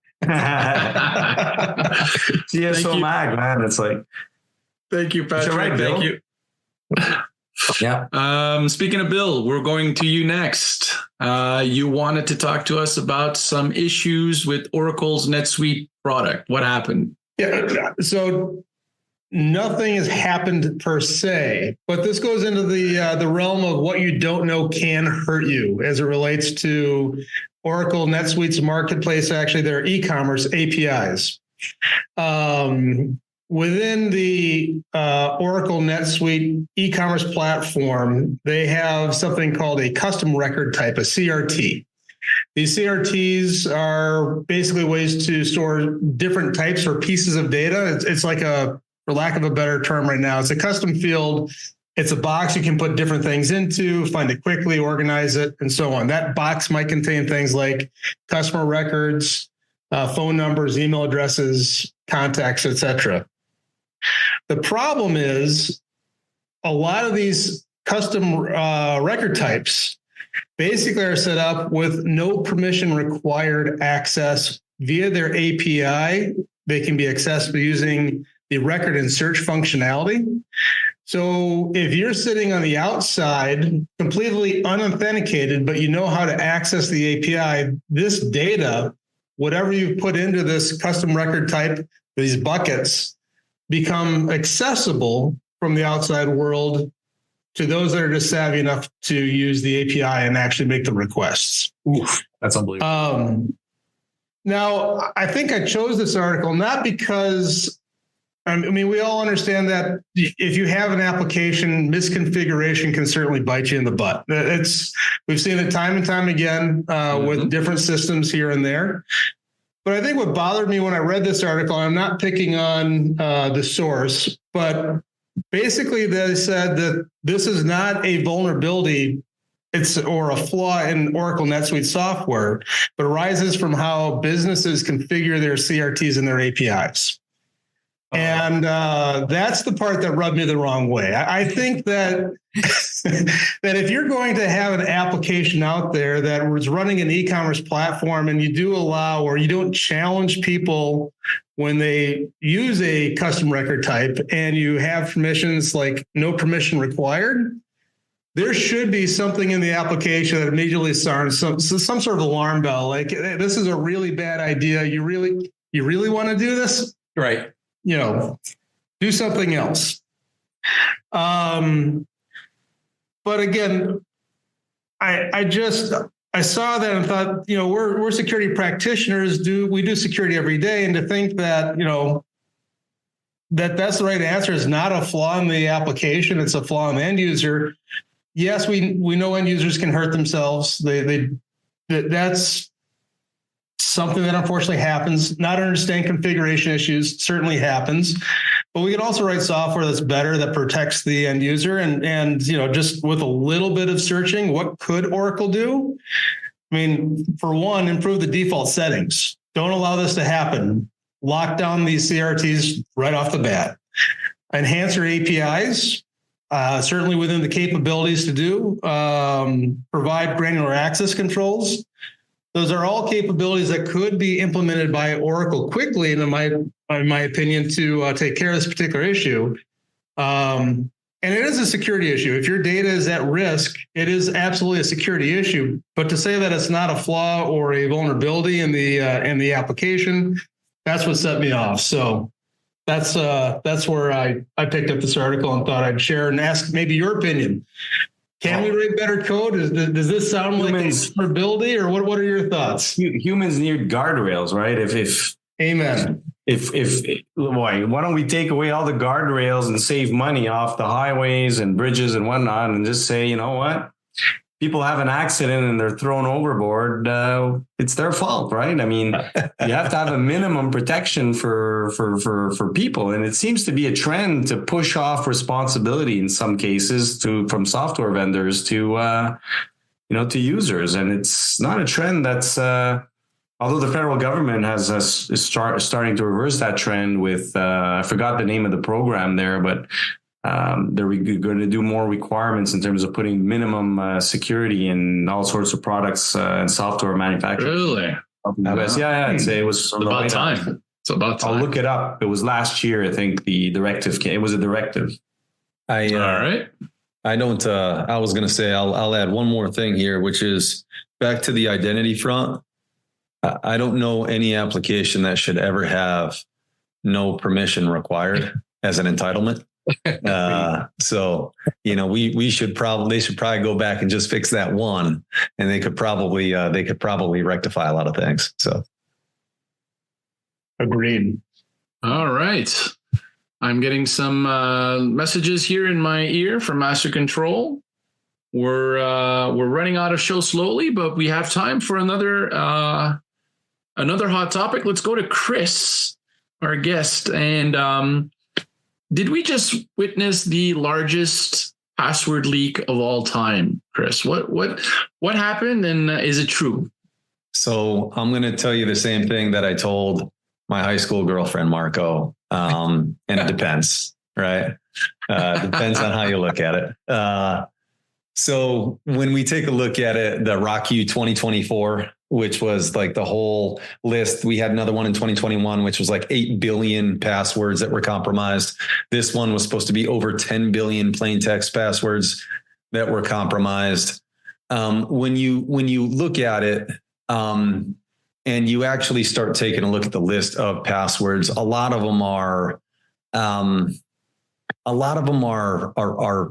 CSO mag, man. It's like, thank you, Patrick. Right, Bill? Thank you. Yeah. Speaking of Bill, we're going to you next. You wanted to talk to us about some issues with Oracle's NetSuite product. What happened? Yeah. So nothing has happened per se, but this goes into the realm of what you don't know can hurt you as it relates to Oracle NetSuite's marketplace, actually their e-commerce APIs. Within the Oracle NetSuite e-commerce platform, they have something called a custom record type, a CRT. These CRTs are basically ways to store different types or pieces of data. It's like for lack of a better term right now, it's a custom field. It's a box you can put different things into, find it quickly, organize it, and so on. That box might contain things like customer records, phone numbers, email addresses, contacts, etc. The problem is a lot of these custom record types basically are set up with no permission required access via their API. They can be accessed using the record and search functionality. So if you're sitting on the outside, completely unauthenticated, but you know how to access the API, this data, whatever you've put into this custom record type, these buckets, become accessible from the outside world to those that are just savvy enough to use the API and actually make the requests. Oof, that's unbelievable. Now, I think I chose this article not because, I mean, we all understand that if you have an application, misconfiguration can certainly bite you in the butt. We've seen it time and time again with different systems here and there. But I think what bothered me when I read this article, I'm not picking on the source, but basically they said that this is not a vulnerability or a flaw in Oracle NetSuite software, but arises from how businesses configure their CRTs and their APIs. And that's the part that rubbed me the wrong way. I think that that if you're going to have an application out there that was running an e-commerce platform and you do allow or you don't challenge people when they use a custom record type and you have permissions like no permission required, there should be something in the application that immediately sounds some sort of alarm bell. Like, this is a really bad idea. You really want to do this? Right. Do something else. But again, I saw that and thought, we're security practitioners. We do security every day. And to think that, that's the right answer. It's not a flaw in the application. It's a flaw in the end user. Yes, we know end users can hurt themselves. That's something that unfortunately happens. Not understanding configuration issues certainly happens, but we can also write software that's better, that protects the end user. And just with a little bit of searching, what could Oracle do? I mean, for one, improve the default settings. Don't allow this to happen. Lock down these CRTs right off the bat. Enhance your APIs, certainly within the capabilities to do. Provide granular access controls. Those are all capabilities that could be implemented by Oracle quickly, in my opinion, to take care of this particular issue. And it is a security issue. If your data is at risk, it is absolutely a security issue. But to say that it's not a flaw or a vulnerability in the application, that's what set me off. So that's where I picked up this article and thought I'd share and ask maybe your opinion. Can we write better code? Does this sound like a vulnerability, or what are your thoughts? Humans need guardrails, right? Amen. Why don't we take away all the guardrails and save money off the highways and bridges and whatnot, and just say, you know what? People have an accident and they're thrown overboard. It's their fault, right? I mean, you have to have a minimum protection for people, and it seems to be a trend to push off responsibility in some cases from software vendors to users, and it's not a trend that's. Although the federal government is starting to reverse that trend with, I forgot the name of the program there, but they're going to do more requirements in terms of putting minimum security in all sorts of products and software manufacturing. Really? Yeah. I'd say it was about time. It's about time. I'll look it up. It was last year, I think. The directive came. It was a directive. All right. I don't. I was going to say I'll add one more thing here, which is back to the identity front. I don't know any application that should ever have no permission required as an entitlement. So, they should probably go back and just fix that one, and they could probably rectify a lot of things. So. Agreed. All right. I'm getting some messages here in my ear from Master Control. We're running out of show slowly, but we have time for another hot topic. Let's go to Chris, our guest. And did we just witness the largest password leak of all time, Chris? What happened, and is it true? So I'm going to tell you the same thing that I told my high school girlfriend, Marco. And it depends, right? Depends on how you look at it. So when we take a look at it, the RockU 2024, which was like the whole list. We had another one in 2021, which was like 8 billion passwords that were compromised. This one was supposed to be over 10 billion plain text passwords that were compromised. When you look at it, and you actually start taking a look at the list of passwords, a lot of them are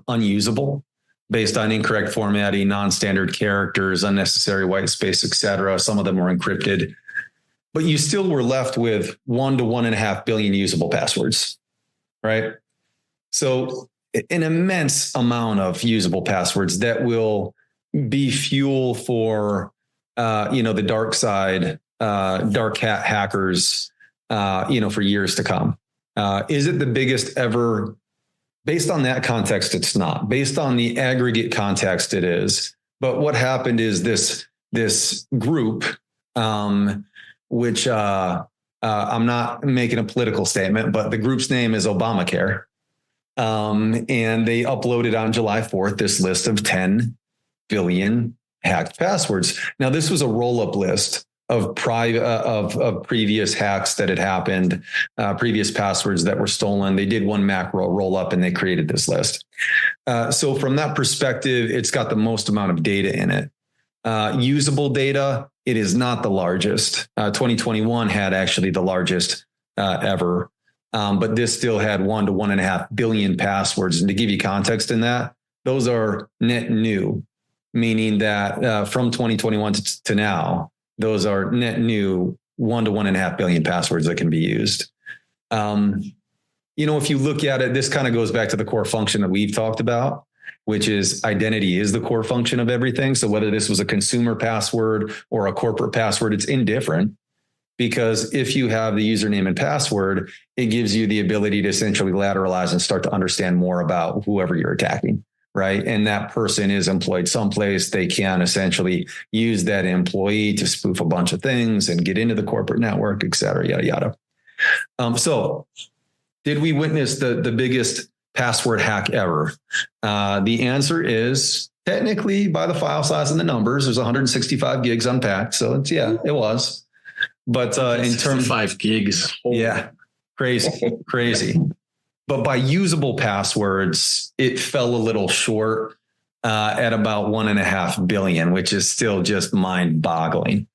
unusable, based on incorrect formatting, non-standard characters, unnecessary white space, etc. Some of them were encrypted, but you still were left with 1 to 1.5 billion usable passwords, right? So an immense amount of usable passwords that will be fuel for, the dark side, dark hat hackers, for years to come. Is it the biggest ever? Based on that context, it's not. Based on the aggregate context, it is. But what happened is this group, which I'm not making a political statement, but the group's name is Obamacare. And they uploaded on July 4th this list of 10 billion hacked passwords. Now, this was a roll-up list of previous hacks that had happened, previous passwords that were stolen. They did one macro roll up and they created this list. So from that perspective, it's got the most amount of data in it. Usable data, it is not the largest. 2021 had actually the largest ever, but this still had 1 to 1.5 billion passwords. And to give you context in that, those are net new, meaning that from 2021 to now, those are net new 1 to 1.5 billion passwords that can be used. if you look at it, this kind of goes back to the core function that we've talked about, which is identity is the core function of everything. So whether this was a consumer password or a corporate password, it's indifferent, because if you have the username and password, it gives you the ability to essentially lateralize and start to understand more about whoever you're attacking, right? And that person is employed someplace. They can essentially use that employee to spoof a bunch of things and get into the corporate network, et cetera, yada, yada. So did we witness the biggest password hack ever? The answer is technically, by the file size and the numbers, there's 165 gigs unpacked. So it was. But in terms of 5 gigs. Yeah, crazy. But by usable passwords, it fell a little short at about 1.5 billion, which is still just mind boggling.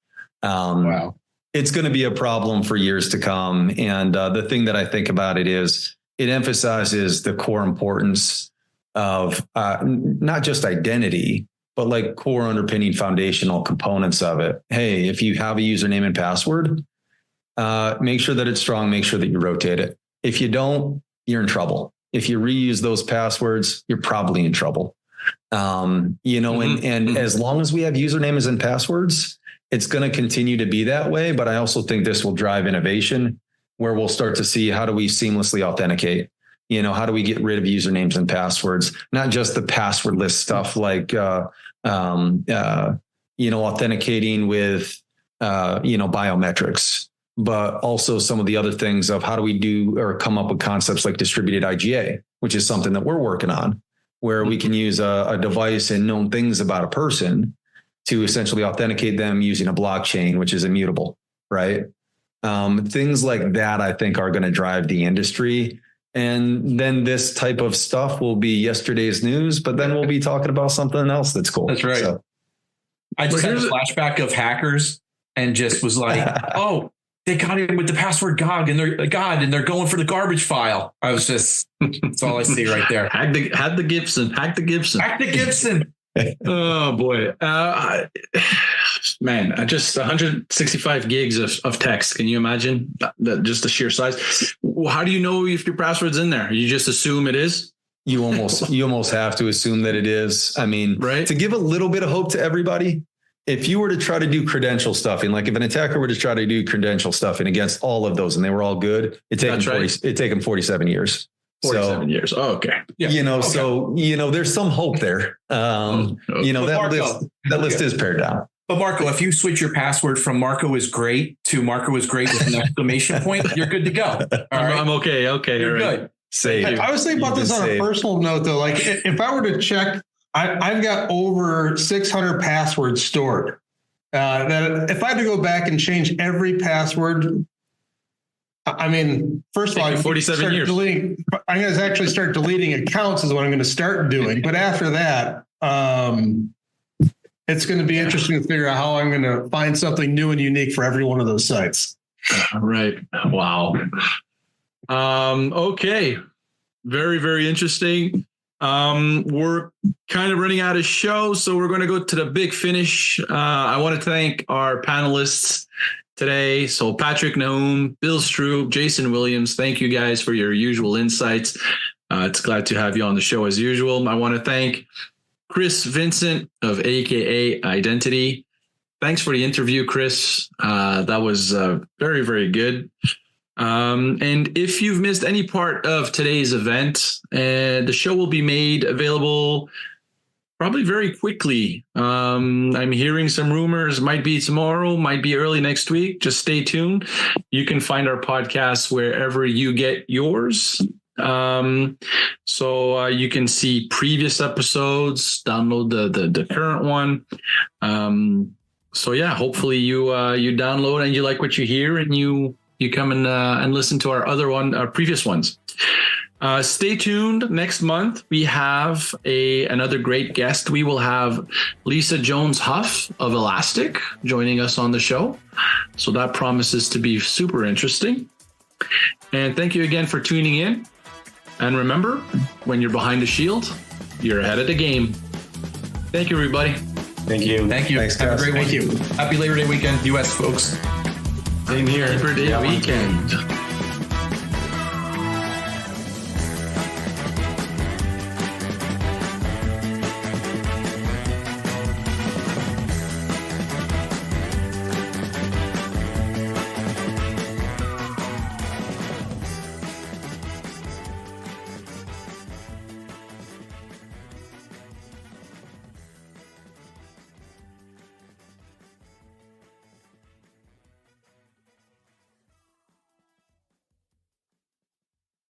Wow. It's going to be a problem for years to come. And the thing that I think about it is it emphasizes the core importance of not just identity, but like core underpinning foundational components of it. Hey, if you have a username and password, make sure that it's strong, make sure that you rotate it. If you don't, you're in trouble. If you reuse those passwords, you're probably in trouble. And as long as we have usernames and passwords, it's going to continue to be that way. But I also think this will drive innovation, where we'll start to see, how do we seamlessly authenticate? How do we get rid of usernames and passwords? Not just the passwordless stuff like, authenticating with, biometrics, but also some of the other things of how do we do or come up with concepts like distributed IGA, which is something that we're working on, where we can use a device and known things about a person to essentially authenticate them using a blockchain, which is immutable, right? Things like that, I think, are going to drive the industry. And then this type of stuff will be yesterday's news, but then we'll be talking about something else that's cool. That's right. So, I just had a flashback of hackers and just was like, oh, they got in with the password GOG and they're going for the garbage file. I was just, that's all I see right there. Hack the Gibson. Oh boy. Man, just 165 gigs of text. Can you imagine just the sheer size? How do you know if your password's in there? You just assume it is? You almost have to assume that it is. I mean, right? To give a little bit of hope to everybody, if you were to try to do credential stuffing, like if an attacker were to try to do credential stuffing against all of those and they were all good, it'd take them 47 years. 47 years. Oh, okay. Yeah. So, there's some hope there. That list is pared down. But Marco, if you switch your password from Marco is great to Marco is great with an exclamation point, you're good to go. All right. I'm okay. Okay. You're good. I was thinking about this on a personal note, though. Like if I were to check, I've got over 600 passwords stored. That if I had to go back and change every password, I mean, first of all, 47 years. I'm going to actually start deleting accounts is what I'm going to start doing. But after that, it's going to be interesting to figure out how I'm going to find something new and unique for every one of those sites. Right. Wow. Okay. Very, very interesting. We're kind of running out of show, so we're going to go to the big finish. I want to thank our panelists today. So Patrick Nahum, Bill Stroop, Jason Williams, thank you guys for your usual insights. It's glad to have you on the show as usual. I want to thank Chris Vincent of AKA Identity. Thanks for the interview, Chris. That was very, very good. And if you've missed any part of today's event, the show will be made available probably very quickly. I'm hearing some rumors, might be tomorrow, might be early next week. Just stay tuned. You can find our podcast wherever you get yours. So you can see previous episodes, download the current one. So yeah, hopefully you download and you like what you hear and you come and listen to our previous ones. Stay tuned. Next month, we have another great guest. We will have Lisa Jones-Huff of Elastic joining us on the show. So that promises to be super interesting. And thank you again for tuning in. And remember, when you're behind the shield, you're ahead of the game. Thank you, everybody. Thank you. Thank you. Thanks, Have a great weekend. Happy Labor Day weekend, U.S. folks. Same here. Labor Day weekend.